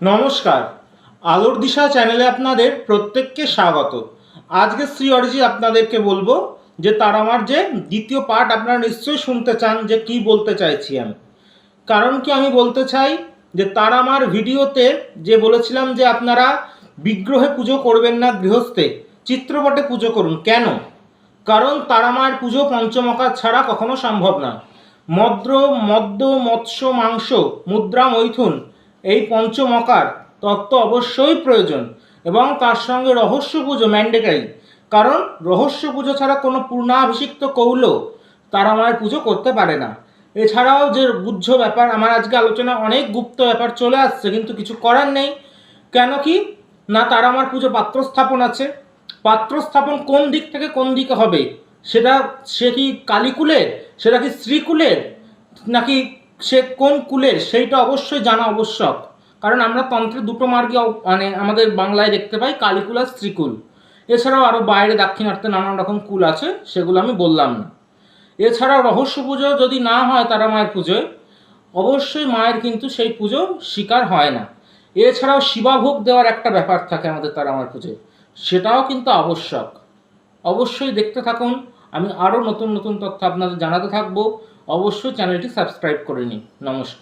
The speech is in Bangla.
নমস্কার, আলোর দিশা চ্যানেলে আপনাদের প্রত্যেককে স্বাগত। আজকে শ্রী অরিজি আপনাদেরকে বলবো যে তার আমার যে দ্বিতীয় পার্ট আপনারা নিশ্চয়ই শুনতে চান যে কি বলতে চাইছি আমি। কারণ কি আমি বলতে চাই যে তার আমার ভিডিওতে যে বলেছিলাম যে আপনারা বিগ্রহে পুজো করবেন না, গৃহস্থে চিত্রপটে পুজো করুন। কেন? কারণ তারা মায়ের পুজো পঞ্চমকার ছাড়া কখনো সম্ভব না। মদ্য মৎস্য মাংস মুদ্রা মৈথুন এই পঞ্চমকার তত্ত্ব অবশ্যই প্রয়োজন, এবং তার সঙ্গে রহস্য পুজো ম্যান্ডেটারি। কারণ রহস্য পুজো ছাড়া কোনো পূর্ণাভিষিক্ত কৌল তারা মায়ের পুজো করতে পারে না। এছাড়াও যে গুহ্য ব্যাপার, আমার আজকে আলোচনা অনেক গুপ্ত ব্যাপার চলে আসছে, কিন্তু কিছু করার নেই। কেন কি না, তারা আমার পুজো পাত্র স্থাপন আছে। পাত্র স্থাপন কোন দিক থেকে কোন দিকে হবে, সে কি কালীকুলের, সেটা কি শ্রীকুলের, নাকি সে কোন কুলের, সেইটা অবশ্যই জানা আবশ্যক। কারণ আমরা তন্ত্রে দুটো মার্গে মানে আমাদের বাংলায় দেখতে পাই, কালীকুল আর শ্রীকুল। এছাড়াও আরও বাইরে দাক্ষিণাত্যে নানান রকম কুল আছে, সেগুলো আমি বললাম না। এছাড়াও রহস্য পুজো যদি না হয় তারা মায়ের পুজোয়, অবশ্যই মায়ের কিন্তু সেই পুজো স্বীকার হয় না। এছাড়াও শিবাভোগ দেওয়ার একটা ব্যাপার থাকে আমাদের তারা মায়ের পুজোয়, সেটাও কিন্তু আবশ্যক। অবশ্যই দেখতে থাকুন, আমি আরও নতুন নতুন তথ্য আপনাদের জানাতে থাকবো। অবশ্যই চ্যানেলটি সাবস্ক্রাইব করে নিন। নমস্কার।